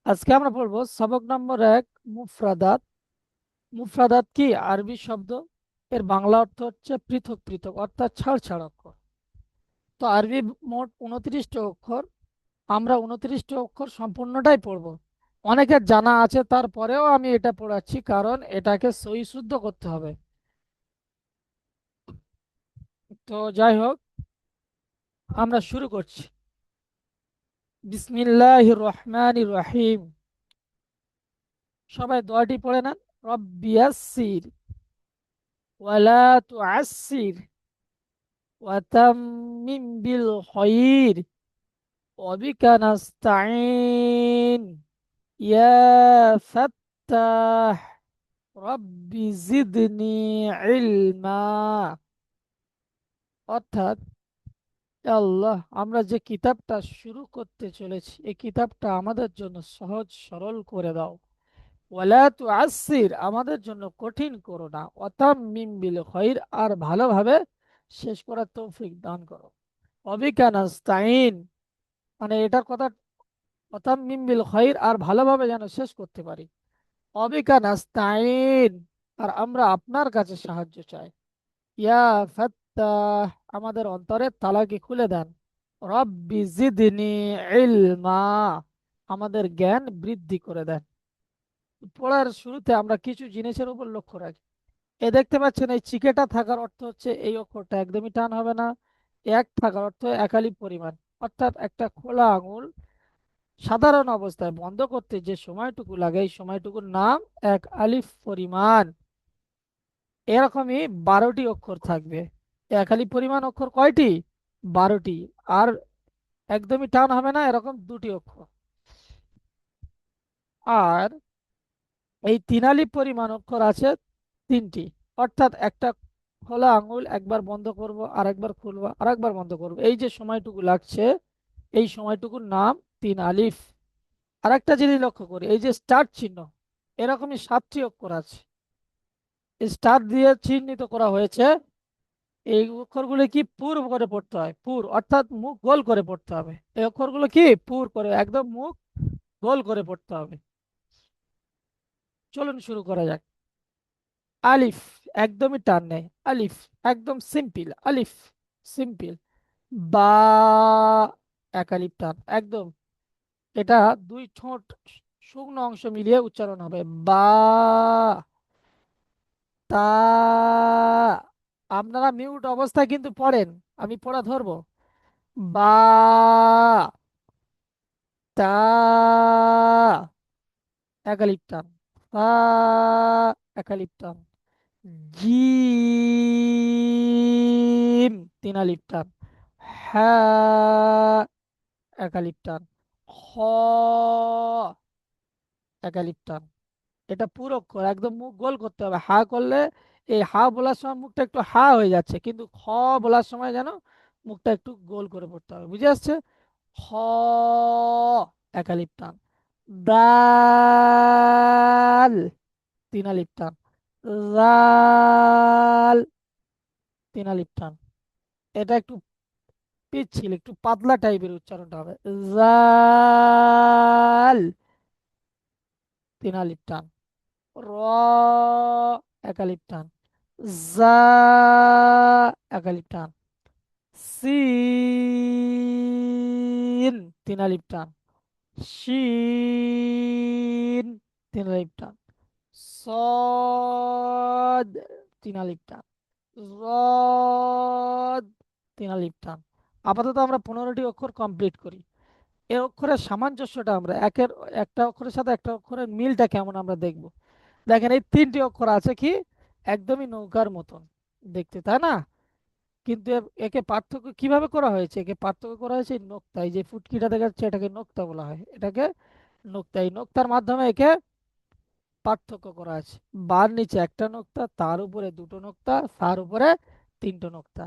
আজকে আমরা পড়বো সবক নম্বর 1, মুফরাদাত। মুফরাদাত কি? আরবি শব্দ। এর বাংলা অর্থ হচ্ছে পৃথক পৃথক, অর্থাৎ ছাড় ছাড় অক্ষর। তো আরবি মোট 29টি অক্ষর। আমরা 29টি অক্ষর সম্পূর্ণটাই পড়বো। অনেকের জানা আছে, তারপরেও আমি এটা পড়াচ্ছি কারণ এটাকে সহি শুদ্ধ করতে হবে। তো যাই হোক, আমরা শুরু করছি। বিসমিল্লাহির রহমানির রহিম। সবাই দোয়াটি পড়ে নেন। রব্বিয়াসসির ওয়ালা তুআসসির ওয়াতাম্মিম বিল খৈর ওয়াবিকা নাস্তাইন ইয়া ফাত্তাহ রব্বি জিদনি ইলমা। অর্থাৎ, হে আল্লাহ, আমরা যে কিতাবটা শুরু করতে চলেছি এই কিতাবটা আমাদের জন্য সহজ সরল করে দাও। ওয়ালা তুআসসির, আমাদের জন্য কঠিন করো না। ওয়াতাম্মিম বিল খৈর, আর ভালোভাবে শেষ করার তৌফিক দান করো। ওয়াবিকা নাস্তাইন, মানে এটার কথা, অতাম্মিম বিল খৈর, আর ভালোভাবে যেন শেষ করতে পারি। অবিকা নাস্তাইন, আর আমরা আপনার কাছে সাহায্য চাই। ইয়া ফাত্তাহ, আমাদের অন্তরের তালাকে খুলে দেন। রব্বি জিদনি ইলমা, আমাদের জ্ঞান বৃদ্ধি করে দেন। পড়ার শুরুতে আমরা কিছু জিনিসের উপর লক্ষ্য রাখি। এ দেখতে পাচ্ছেন, এই চিকেটা থাকার অর্থ হচ্ছে এই অক্ষরটা একদমই টান হবে না। এক থাকার অর্থ একালি পরিমাণ, অর্থাৎ একটা খোলা আঙুল সাধারণ অবস্থায় বন্ধ করতে যে সময়টুকু লাগে এই সময়টুকুর নাম এক আলিফ পরিমাণ। এরকমই 12টি অক্ষর থাকবে। এক আলিফ পরিমাণ অক্ষর কয়টি? 12টি। আর একদমই টান হবে না এরকম 2টি অক্ষর। আর এই 3 আলিফ পরিমাণ অক্ষর আছে 3টি। অর্থাৎ একটা খোলা আঙুল একবার বন্ধ করব, আর একবার খুলবো, আর একবার বন্ধ করব, এই যে সময়টুকু লাগছে এই সময়টুকুর নাম 3 আলিফ। আর একটা জিনিস লক্ষ্য করি, এই যে স্টার্ট চিহ্ন, এরকমই 7টি অক্ষর আছে, স্টার দিয়ে চিহ্নিত করা হয়েছে। এই অক্ষরগুলো কি পুর করে পড়তে হয়, পুর, অর্থাৎ মুখ গোল করে পড়তে হবে। এই অক্ষরগুলো কি পুর করে, একদম মুখ গোল করে পড়তে হবে। চলুন শুরু করা যাক। আলিফ, একদমই টান নেই। আলিফ, একদম সিম্পল। আলিফ, সিম্পল। বা, এক আলিফ টান একদম। এটা দুই ঠোঁট শুকনো অংশ মিলিয়ে উচ্চারণ হবে। বা, তা। আপনারা মিউট অবস্থায় কিন্তু পড়েন, আমি পড়া ধরবো। বা, তা, একালিপ টান। ফা, একালিপ টান। জিম, 3 আলিপ টান। হ্যাঁ, একালিপ টান। খ, একালিপ টান। এটা পুরো অক্ষর, একদম মুখ গোল করতে হবে। হা করলে, এই হা বলার সময় মুখটা একটু হা হয়ে যাচ্ছে, কিন্তু খ বলার সময় যেন মুখটা একটু গোল করে পড়তে হবে। বুঝে আসছে? খ, একালিপ টান। দাল, 3 আলিপ টান। জাল, 3 আলিপ টান। এটা একটু পিচ্ছিল, একটু পাতলা টাইপের উচ্চারণটা হবে। জাল, 3 আলিপ টান। র, একালিপ টান। জা, একালিপ টান। সিন, 3 আলিপ টান। শিন, 3 আলিপ টান। সদ, 3 আলিপ টান। রদ, 3 আলিপ টান। আপাতত আমরা 15টি অক্ষর কমপ্লিট করি। এই অক্ষরের সামঞ্জস্যটা আমরা একের, একটা অক্ষরের সাথে একটা অক্ষরের মিলটা কেমন আমরা দেখব। দেখেন, এই 3টি অক্ষর আছে কি একদমই নৌকার মতন দেখতে, তাই না? কিন্তু একে পার্থক্য কিভাবে করা হয়েছে? একে পার্থক্য করা হয়েছে এই নোক্তা, এই যে ফুটকিটা দেখা যাচ্ছে এটাকে নোক্তা বলা হয়। এটাকে নোক্তা, এই নোক্তার মাধ্যমে একে পার্থক্য করা আছে। বার নিচে একটা নোক্তা, তার উপরে দুটো নোক্তা, তার উপরে তিনটো নোক্তা।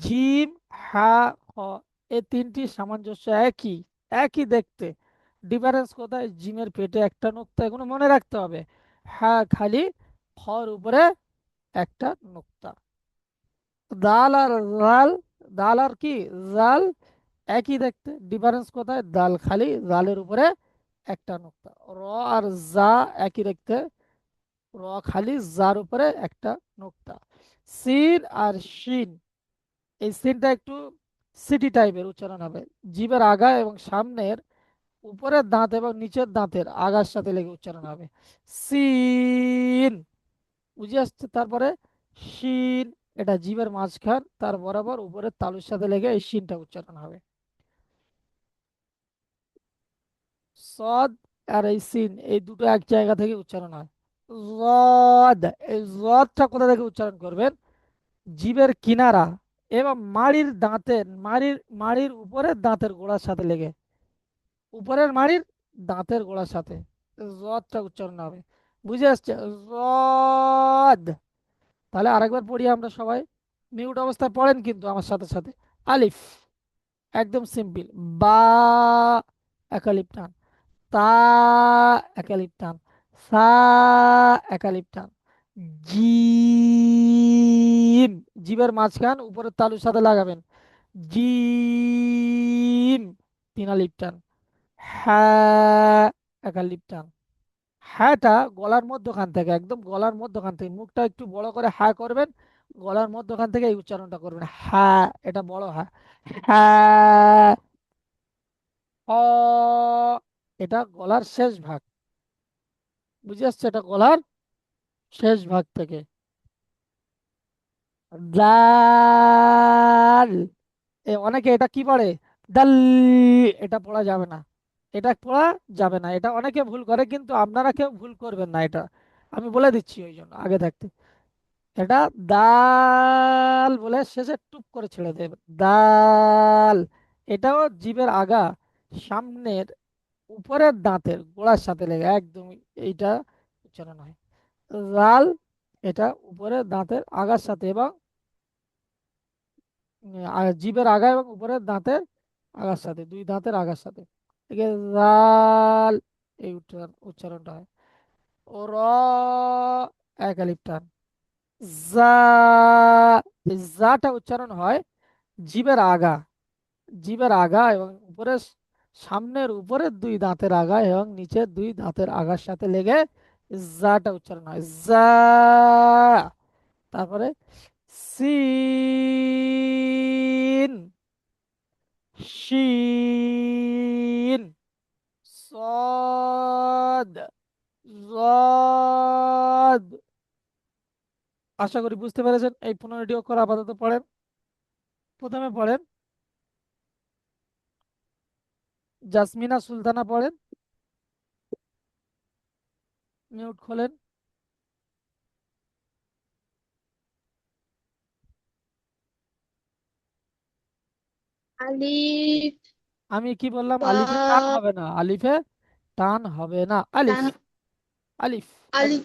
জিম, হা, খ, এই 3টি সামঞ্জস্য একই, একই দেখতে। ডিফারেন্স কোথায়? জিমের পেটে একটা নোক্তা, এগুলো মনে রাখতে হবে। হ্যাঁ খালি, খর উপরে একটা নোক্তা। দাল আর জাল, দাল আর কি জাল, একই দেখতে। ডিফারেন্স কোথায়? দাল খালি, জালের উপরে একটা নোক্তা। র আর জা একই দেখতে, র খালি জার উপরে একটা নোক্তা। সিন আর শিন, এই সিনটা একটু সিটি টাইপের উচ্চারণ হবে। জিভের আগা এবং সামনের উপরের দাঁত এবং নিচের দাঁতের আগার সাথে লেগে উচ্চারণ হবে। সিন, বুঝে আসছে? তারপরে শিন, এটা জিভের মাঝখান তার বরাবর উপরের তালুর সাথে লেগে এই শিনটা উচ্চারণ হবে। সদ আর এই সিন এই দুটো এক জায়গা থেকে উচ্চারণ হয়। জদ, এই জদটা কোথা থেকে উচ্চারণ করবেন? জিভের কিনারা এবং মাড়ির দাঁতের মাড়ির উপরের দাঁতের গোড়ার সাথে লেগে, উপরের মাড়ির দাঁতের গোড়ার সাথে জদটা উচ্চারণ হবে। বুঝে আসছে? জদ। তাহলে আরেকবার পড়ি আমরা সবাই, মিউট অবস্থায় পড়েন কিন্তু আমার সাথে সাথে। আলিফ, একদম সিম্পল। বা, একালিপ টান। তা, একালিপ টান। সা, একালিপ টান। জিম, জিবের মাঝখান উপরের তালুর সাথে লাগাবেন। জিম, তিন আলিপ টান। হ্যাঁ, একালিপ টান। হ্যাঁটা গলার মধ্যখান থেকে, একদম গলার মধ্যখান থেকে মুখটা একটু বড় করে হ্যাঁ করবেন, গলার মধ্যখান থেকে এই উচ্চারণটা করবেন। হ্যাঁ, এটা বড় হ্যাঁ। হ্যাঁ। অ, এটা গলার শেষ ভাগ। বুঝে আসছে? এটা গলার শেষ ভাগ থেকে। দাল, অনেকে এটা কি পড়ে? দাল, এটা পড়া যাবে না। এটা পড়া যাবে না, এটা অনেকে ভুল করে, কিন্তু আপনারা কেউ ভুল করবেন না এটা, আমি বলে দিচ্ছি ওই জন্য আগে থাকতে। এটা দাল বলে শেষে টুপ করে ছেড়ে দেবে, দাল। এটাও জীবের আগা সামনের উপরের দাঁতের গোড়ার সাথে লেগে একদম এইটা উচ্চারণ হয়। লাল, এটা উপরের দাঁতের আগার সাথে এবং জিভের আগা এবং উপরের দাঁতের আগার সাথে, দুই দাঁতের আগার সাথে একে লাল, এই উচ্চারণটা হয়। ও র, এক আলিফ টান। জা, এই জাটা উচ্চারণ হয় জিভের আগা, জিভের আগা এবং উপরের সামনের উপরের দুই দাঁতের আগা এবং নিচের দুই দাঁতের আগার সাথে লেগে জাটা উচ্চারণ হয়। জা। তারপরে সিন, শিন, সদ, জদ। আশা করি বুঝতে পেরেছেন। এই 15টি অক্ষর আপাতত পড়েন। প্রথমে পড়েন জাসমিনা সুলতানা, পড়েন। মিউট খোলেন। আলিফ, আমি কি বললাম? বা, আলিফে টান হবে না, আলিফে টান হবে না। আলিফ, তান, আলিফ, আলিফ,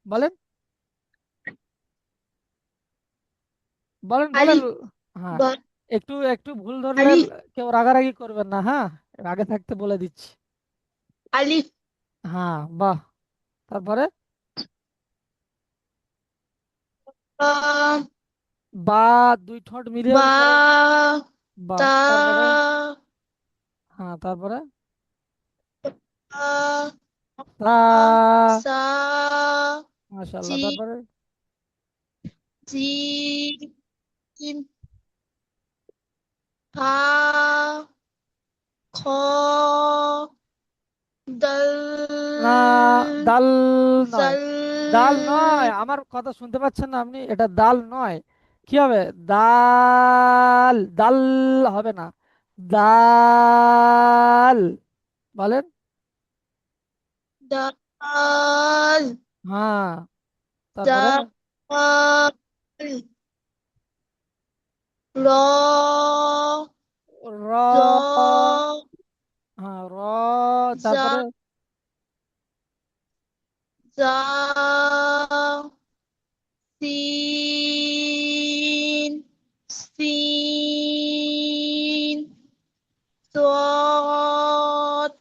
বলেন, বলেন, বলেন। আলিফ, হ্যাঁ, বা, একটু একটু ভুল ধরলে আলিফ, কেউ রাগারাগি করবেন না, হ্যাঁ, আগে থাকতে বলে দিচ্ছি। আলিফ, হ্যাঁ, বাহ। তারপরে বা, বা, দুই ঠোঁট মিলিয়ে বা, উচ্চারণ। বা, তা, তারপরে হ্যাঁ, তারপরে আ, তা, আ, সা, মাশাআল্লাহ, জি, তারপরে জিম, হা, খ, না, দল, দাল নয়, জাল, দাল নয়, আমার কথা শুনতে পাচ্ছেন না আপনি? এটা দাল নয়। কি হবে? দাল, দাল হবে না, দাল, বলেন। দাল, হ্যাঁ, তারপরে দাল, র, র, র, হ্যাঁ, র, জা, তারপরে জা, সিন, সিন, صاد،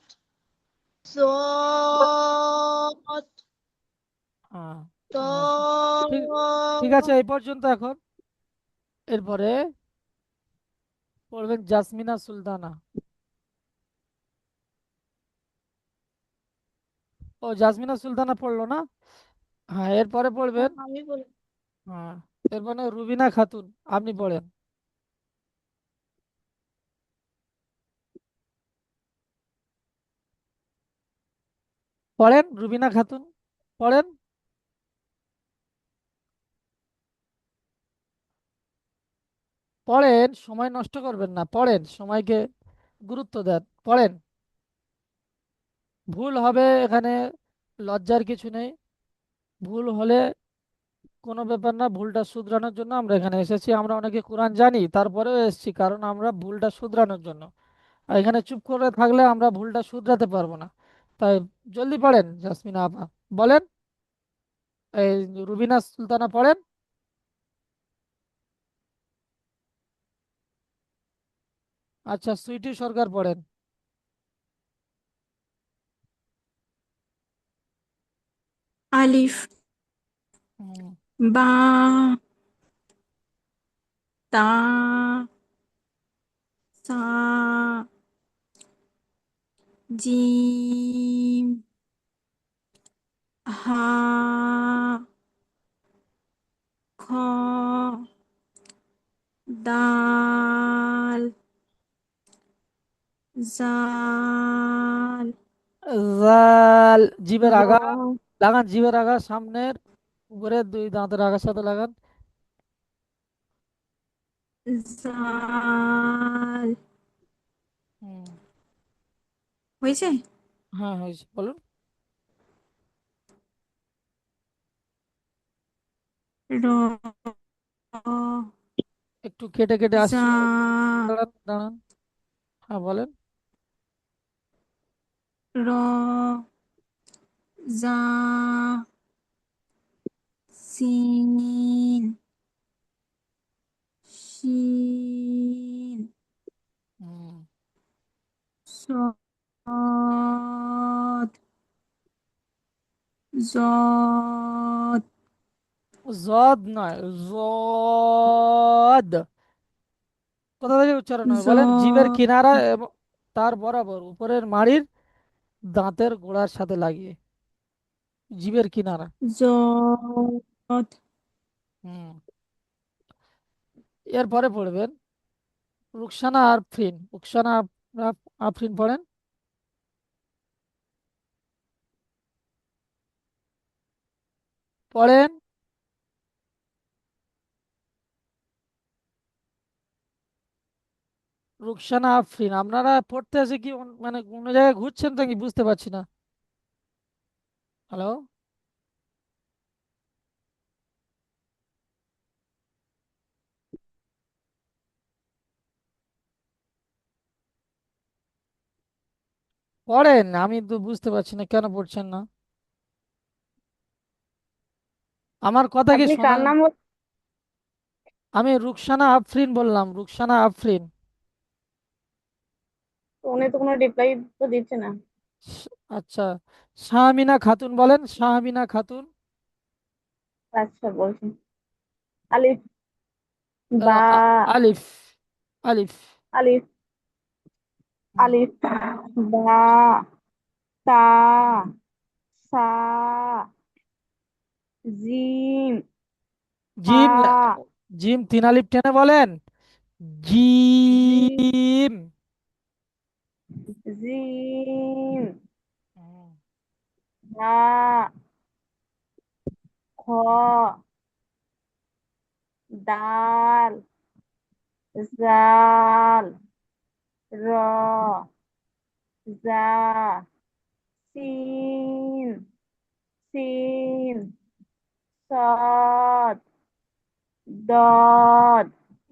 صاد، হ্যাঁ, মাশা- ঠিক, ঠিক আছে ضاد، এই পর্যন্ত এখন। এরপরে পড়বেন জাসমিনা সুলতানা। ও জাসমিনা সুলতানা পড়লো না? হ্যাঁ, এরপরে পড়বেন। আমি বলি। হ্যাঁ, এরপরে রুবিনা খাতুন, আপনি পড়েন। পড়েন রুবিনা খাতুন, পড়েন। পড়েন, সময় নষ্ট করবেন না, পড়েন, সময়কে গুরুত্ব দেন, পড়েন। ভুল হবে এখানে, লজ্জার কিছু নেই। ভুল হলে কোনো ব্যাপার না, ভুলটা শুধরানোর জন্য আমরা এখানে এসেছি। আমরা অনেকে কোরআন জানি, তারপরেও এসেছি কারণ আমরা ভুলটা শুধরানোর জন্য। আর এখানে চুপ করে থাকলে আমরা ভুলটা শুধরাতে পারবো না। তাই জলদি পড়েন জাসমিনা আপা, বলেন। এই রুবিনা সুলতানা পড়েন। আচ্ছা, সুইটি সরকার পড়েন। আলিফ, হুম, বা, তা, সা, জিম, হা, খ, দাল, জাল, জাল, জিভের র, আগা লাগান, জিভের আগা সামনের উপরে দুই দাঁতের আগার সাথে লাগান। জাল। হুম, হয়েছে? হ্যাঁ হয়েছে, বলুন। র, একটু কেটে কেটে জা, আসছে, দাঁড়ান দাঁড়ান। হ্যাঁ বলেন। র, জা, সিন, শিন, হুম, সদ, জদ, জদ নয়, জদ। কোথা থেকে উচ্চারণ হয় জ, বলেন? জিভের কিনারা এবং তার বরাবর উপরের মাড়ির দাঁতের গোড়ার সাথে লাগিয়ে, জিভের কিনারা। জদ, হুম, এরপরে পড়বেন রুকসানা আফরিন। রুকসানা আফরিন পড়েন। পড়েন রুকসানা আফরিন। আপনারা পড়তে এসে কি মানে কোনো জায়গায় ঘুরছেন নাকি বুঝতে পারছি না। হ্যালো, পড়েন, আমি তো বুঝতে পারছি না কেন পড়ছেন না। আমার কথা কি আপনি শোনা? কার নাম আমি রুকসানা আফরিন বললাম, রুকসানা আফরিন। উনি তো কোনো রিপ্লাই তো দিচ্ছে না। স- আচ্ছা, শাহমিনা খাতুন বলেন, শাহমিনা খাতুন। আচ্ছা বলছি। আলিফ, আহ, বা, আলিফ, আলিফ। আলিফ, হুম, আলিফ, বা, তা, সা, জিম, হা, জিম, জিম তিন আলিফ টেনে বলেন, জি, জিম। জিম, হুম, হা, খ, দাল, জাল, র, জা, সিন, সিন, সদ, দদ,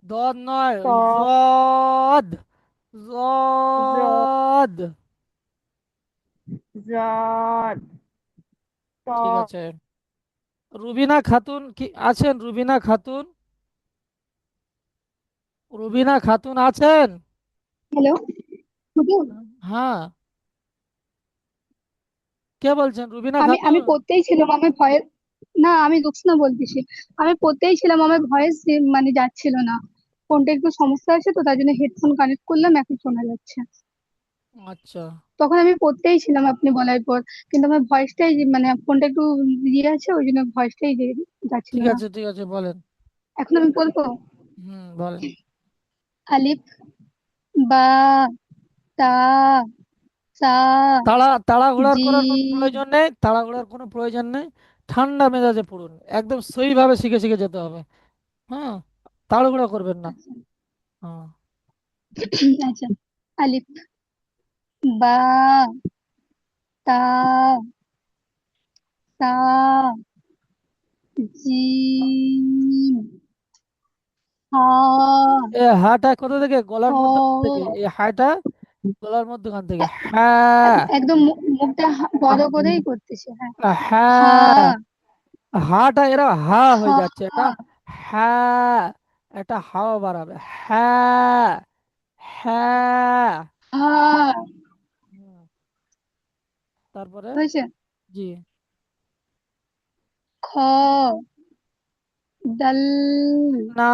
দদ নয়, ত, জদ, জ, জদ। জদ, ত, ঠিক আছে। রুবিনা খাতুন কি আছেন? রুবিনা খাতুন, রুবিনা খাতুন আছেন? হ্যালো, হুজুর। হ্যাঁ, কে বলছেন? রুবিনা আমি আমি খাতুন? পড়তেই ছিলাম, আমার ভয়েস, না আমি রুকসানা বলতেছি। আমি পড়তেই ছিলাম, আমার ভয়েস মানে যাচ্ছিল না। ফোনটা একটু সমস্যা আছে তো, তার জন্য হেডফোন কানেক্ট করলাম, এখন শোনা যাচ্ছে। আচ্ছা, তখন আমি পড়তেই ছিলাম আপনি বলার পর, কিন্তু আমার ভয়েসটাই মানে ফোনটা একটু ইয়ে আছে, ওই জন্য ভয়েসটাই যাচ্ছিল ঠিক না। আছে, ঠিক আছে, বলেন। এখন আমি বলবো। বলেন। আলিফ, বা, তা, সা, তাড়াহুড়ার করার কোনো জিম। প্রয়োজন নেই, তাড়াহুড়ার কোনো প্রয়োজন নেই। ঠান্ডা মেজাজে পড়ুন, একদম সহিভাবে শিখে শিখে যেতে হবে। হ্যাঁ, তাড়াহুড়া করবেন না। আচ্ছা। হ্যাঁ। আচ্ছা, আলিফ, বা, তা, সা, জিম, হা, এ হাটা কোথা থেকে? গলার মধ্যখান থেকে। হ। এই হাটা গলার মধ্যখান থেকে। হ্যাঁ। একদম মুখটা বড় করেই করতেছে, হ্যাঁ। হা, হ্যাঁ। হাটা এরা হা হয়ে হা, যাচ্ছে, এটা হ্যাঁ। এটা হাওয়া বাড়াবে। হ্যাঁ। হ্যাঁ। হা। হুম, তারপরে? হয়েছে। জি। খ, দাল, না,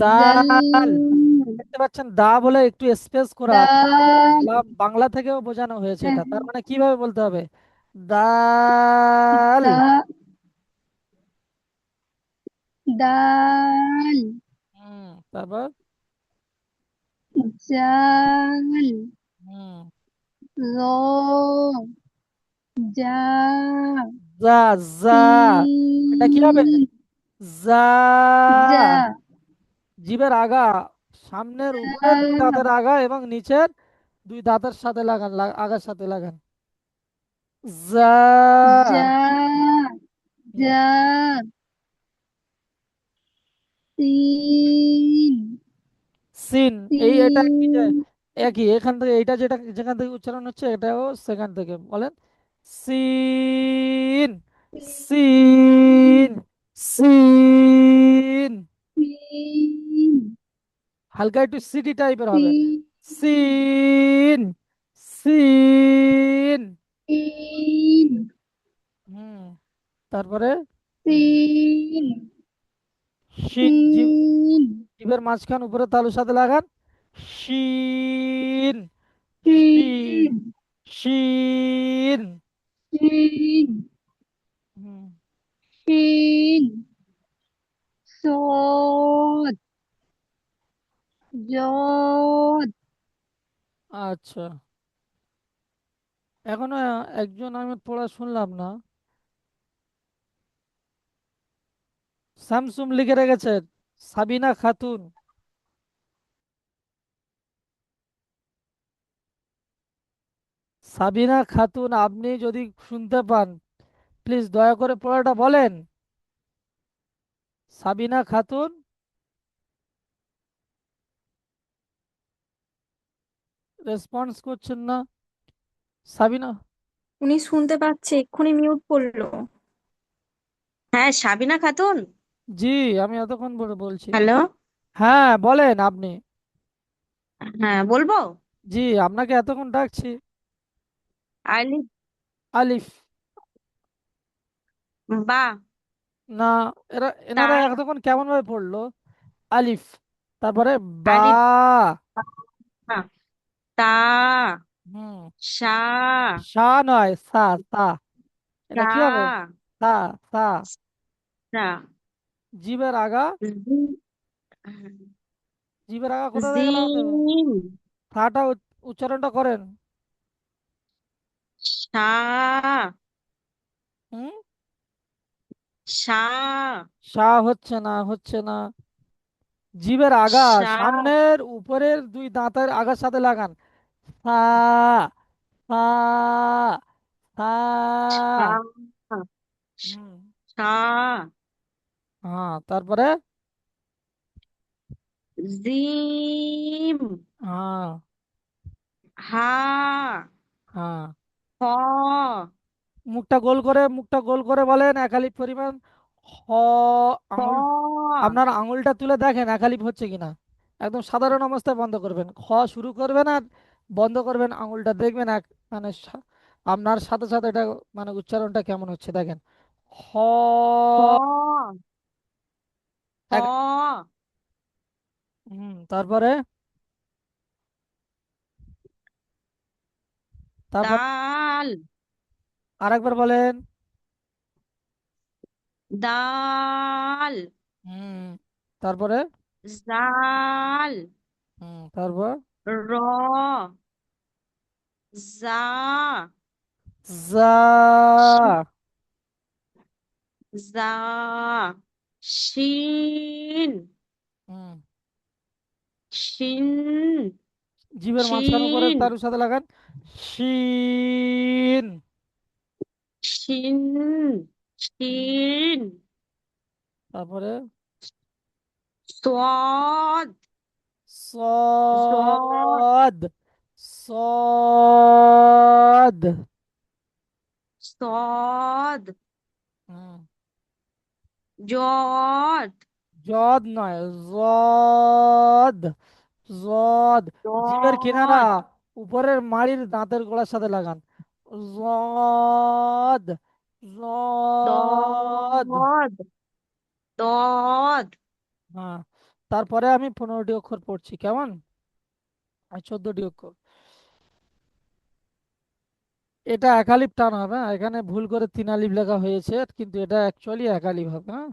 জাল, দাল। দেখতে পাচ্ছেন দা বলে একটু স্পেস করা আছে। দাল, বাংলা বাংলা থেকেও বোঝানো হয়েছে হ্যাঁ, এটা, তার মানে কিভাবে বলতে হবে? দাল। দা, দাল, তারপর? জাল, হুম। র, জা, যা। যা। এটা কি হবে? সিন, যা। জা, জিভের আগা, সামনের উপরে দুই জা, দাঁতের আগা এবং নিচের দুই দাঁতের সাথে লাগান, আগার সাথে লাগান। যা। জা, হুম, জা, সিন, সিন। এটা কি যে সিন, একই, এখান থেকে এইটা যেটা যেখান থেকে উচ্চারণ হচ্ছে এটাও সেখান থেকে বলেন। সিন। সিন। সিন। সিন, হালকা একটু সিটি টাইপের হবে। সিন, সিন। সিন। সিন, হুম, তারপরে? সিন, শিন। সিন, জিভের মাঝখান উপরে তালুর সাথে লাগান। শিন। শি। সিন, শিন। সিন, হুম, সিন, সদ, জদ। আচ্ছা। এখনো একজন আমি পড়া শুনলাম না। স্যামসুং লিখে রেখেছেন, সাবিনা খাতুন। সাবিনা খাতুন, আপনি যদি শুনতে পান প্লিজ দয়া করে পড়াটা বলেন। সাবিনা খাতুন। রেসপন্স করছেন না সাবিনা। উনি শুনতে পাচ্ছে, এক্ষুনি মিউট করলো। হ্যাঁ, সাবিনা খাতুন। জি, আমি এতক্ষণ ধরে বলছি। হ্যালো। হ্যাঁ, বলেন আপনি। হ্যাঁ, বলবো। জি, আপনাকে এতক্ষণ ডাকছি। আলিফ, আলিফ। বা, না, তা, এনারা এতক্ষণ কেমন ভাবে পড়লো? আলিফ, তারপরে বা। আলিফ, বা, তা, হুম। সা, সা নয়, সা। সা। এটা কি হবে? সা, সা। সা। সা, জিভের আগা। জি, জিভের আগা কোথা থেকে লাগাতে হবে? জিম, সাটা উচ্চারণটা করেন। সা, হুম। সা, সা হচ্ছে না, হচ্ছে না। জিভের আগা, সা, সামনের উপরের দুই দাঁতের আগার সাথে লাগান। সা। সা। সা। সা, হুম। সা, হ্যাঁ, তারপরে? জিম, হ্যাঁ। হা, হ্যাঁ। হ, মুখটা গোল করে বলেন, এক আলিফ পরিমাণ। হ। ক, আঙুল, আপনার আঙুলটা তুলে দেখেন এক আলিফ হচ্ছে কিনা। একদম সাধারণ অবস্থায় বন্ধ করবেন, খ শুরু করবেন আর বন্ধ করবেন আঙুলটা, দেখবেন এক মানে আপনার সাথে সাথে এটা মানে উচ্চারণটা কেমন হচ্ছে দেখেন। হ। হ, এক। হ, তারপরে? তারপর দাল, আরেকবার বলেন। দাল, হুম, তারপরে জাল, তারপর র, জা, জা, শি- জা, শিন, হুম, শিন, জিভের মাঝখান উপরে শিন, তালুর সাথে লাগান। শিন। শিন, শিন, তারপরে সদ, জদ, সদ, সদ, সদ, হুম, জদ, জদ নয়, জদ, জদ। জিভের কিনারা জদ, উপরের মাড়ির দাঁতের গোড়ার সাথে লাগান। জদ, জদ। দদ, দদ, হ্যাঁ, তারপরে আমি 15টি অক্ষর পড়ছি, কেমন? আর 14টি অক্ষর। এটা একালিপ টান হবে, হ্যাঁ? এখানে ভুল করে 3 আলিফ লেখা হয়েছে, কিন্তু এটা অ্যাকচুয়ালি একালিপ হবে, হ্যাঁ?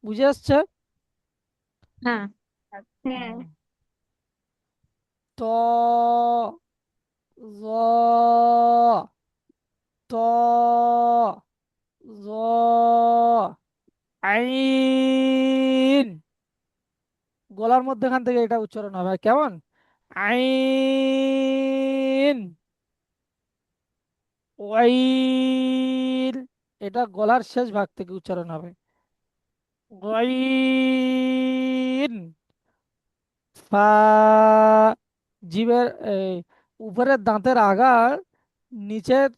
বুঝে আসছে? হ্যাঁ, হ্যাঁ। হুম। ত, জ, ত, জ, আইন। গলার মধ্যখান থেকে এটা উচ্চারণ হবে, কেমন? আইন, ওয়াইল। এটা গলার শেষ ভাগ থেকে উচ্চারণ হবে। ওয়াইন, ফা। জিভের এই উপরের দাঁতের আগার নিচের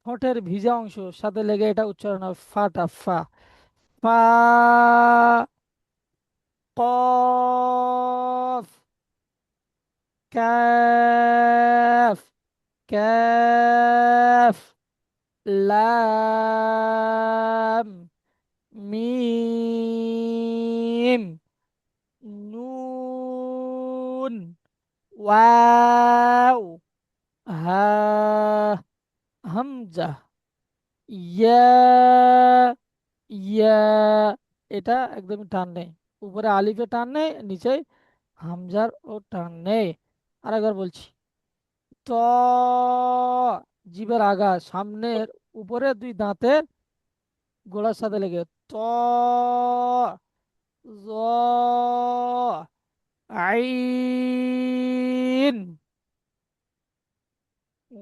ঠোঁটের ভিজা অংশ সাথে লেগে এটা উচ্চারণ হবে, ফাটা, ফা। ফা, কফ, কাফ, কাফ, লাম, মিম, নুন, ওয়াও, হা, হামজা, ইয়া, ইয়া। এটা একদমই টান নেই, উপরে আলিফে টান নেই, নিচে হামজার ও টান নেই। আরেকবার বলছি। ত, জিভের আগা সামনের উপরে 2 দাঁতের গোড়ার সাথে লেগে, ত, জ, আইন,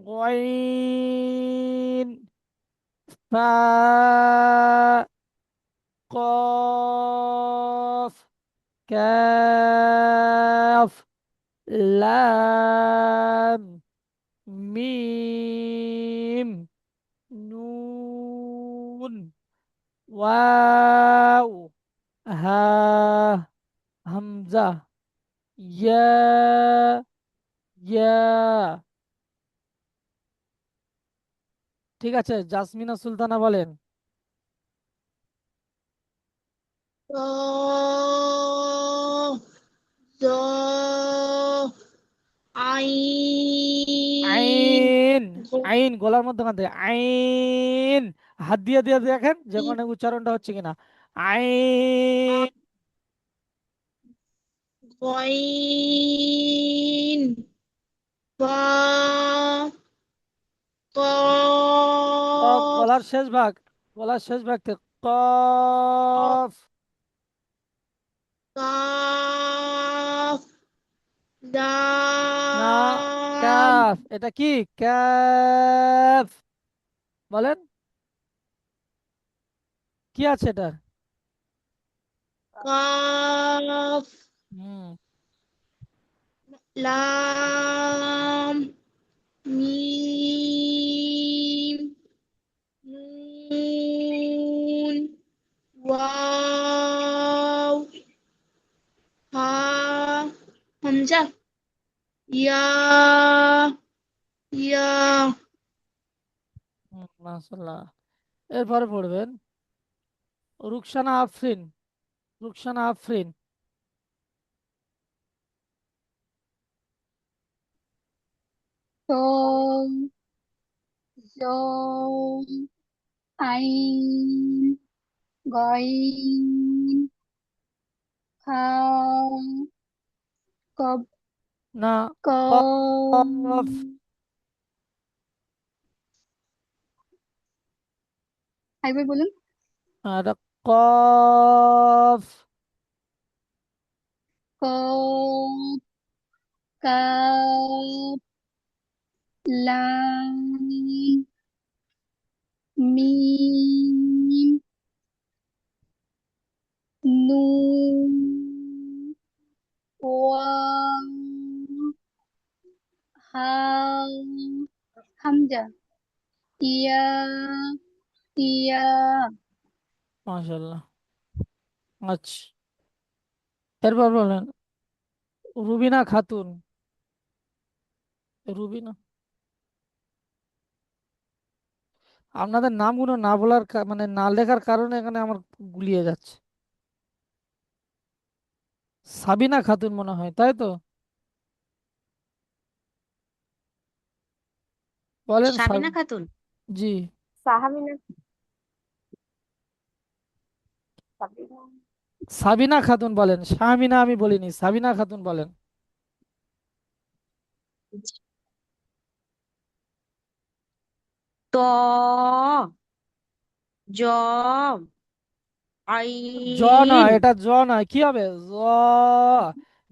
গইন, ফা, কফ, কাফ, লাম, মিম, নুন, ওয়াও, হা, হামজা, ইয়া, ইয়া। ঠিক আছে, জাসমিনা সুলতানা বলেন। জ, জ, আইন, আইন, জ, আইন গলার মধ্যে কান থেকে আইন। হাত দিয়ে দিয়ে দেখেন যে কোনো উচ্চারণটা হচ্ছে কিনা। আইন, গইন, ফা, কফ কফ, গলার শেষ ভাগ, গলার শেষ ভাগ থেকে কফ। কাফ, না, লাম, কাফ। এটা কি? কাফ। বলেন, কি আছে এটা? কাফ, হুম, লাম, মিম, নুন, ওয়াও, হা, হামজা, ইয়া, ইয়া। মাশাআল্লাহ। এরপরে পড়বেন রুকসানা আফরিন। রুকসানা আফরিন। তো জম, আইন, গইন, খা, কব, না, কম। কফ। একবার বলুন। আর কফ। কব, কাপ, লাম, মিম, নুন, ওয়াও, হা, হামজা, ইয়া, ইয়া। মাশাল্লাহ। আচ্ছা, এরপর বলেন রুবিনা খাতুন। রুবিনা, আপনাদের নামগুলো না বলার মানে না লেখার কারণে এখানে আমার গুলিয়ে যাচ্ছে। সাবিনা খাতুন মনে হয়, তাই তো? বলেন সাবিনা খাতুন। জি। সাহামিনা, সাবিনা, সাবিনা খাতুন বলেন, শামিনা আমি বলিনি, সাবিনা খাতুন বলেন। ত, জ, জ নয়, আইন। এটা জ নয়, কি হবে? জ।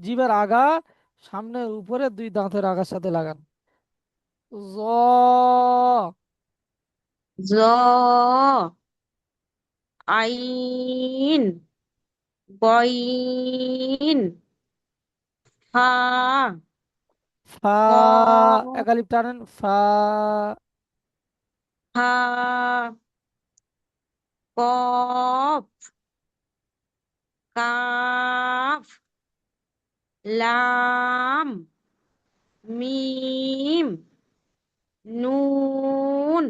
জিভের আগা সামনের উপরে দুই দাঁতের আগার সাথে লাগান। জ। জ, আইন, গইন, ফা, ফা। ক, একালিপ টানেন, ফা। ফা, কফ, কাফ, লাম, মিম, নুন,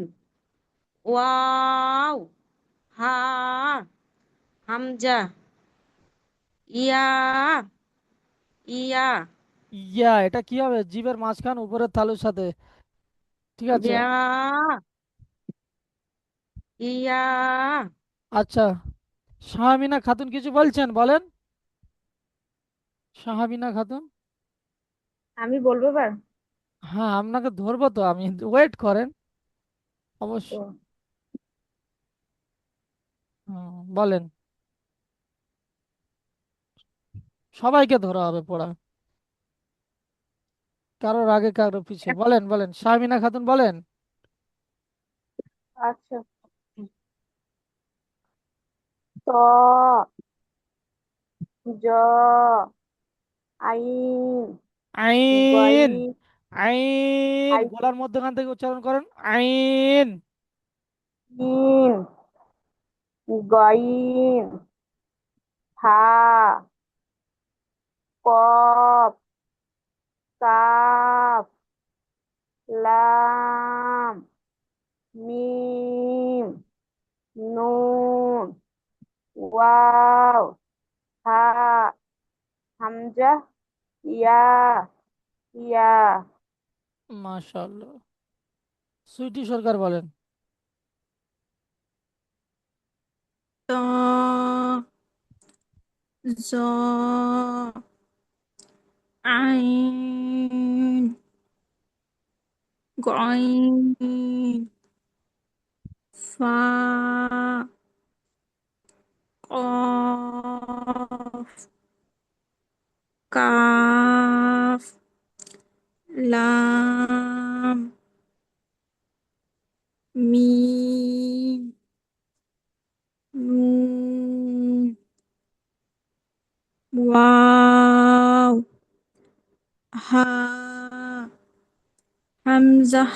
ওয়াও, হা, হামজা, ইয়া, ইয়া, ইয়া, এটা কি হবে? জিভের মাঝখান উপরের তালুর সাথে, ঠিক আছে। ইয়া, ইয়া। আচ্ছা, শাহামিনা খাতুন কিছু বলছেন, বলেন। শাহামিনা খাতুন। আমি বলবো এবার। হ্যাঁ, আপনাকে ধরবো তো আমি, ওয়েট করেন অবশ্য। ও, বলেন, সবাইকে ধরা হবে পড়া, কারোর আগে কারোর পিছে। বলেন বলেন, শাহামিনা খাতুন বলেন। আচ্ছা। ত, জ, আইন, আইন। গইন, আইন, গলার মধ্যখান থেকে উচ্চারণ করেন, আইন। আইন, গইন, হা, কফ, কাফ, লাম, মিম, নুন, ওয়াও, হা, হামজা, ইয়া, ইয়া। মাশাআল্লাহ। সুইটি সরকার বলেন। ত, জ, আইন, গইন, ফা, কফ, কাফ, লাম, মিম, নুন, ওয়াও, হা, হামজাহ,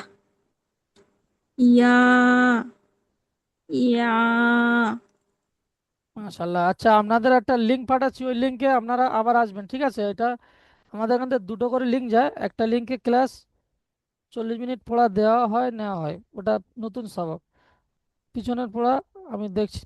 ইয়া, ইয়া। মাশাআল্লাহ। আচ্ছা, আপনাদের একটা লিঙ্ক পাঠাচ্ছি, ওই লিঙ্কে আপনারা আবার আসবেন, ঠিক আছে? এটা আমাদের এখান থেকে দুটো করে লিঙ্ক যায়, একটা লিঙ্কে ক্লাস 40 মিনিট পড়া দেওয়া হয়, নেওয়া হয়, ওটা নতুন সবক। পিছনের পড়া আমি দেখছি,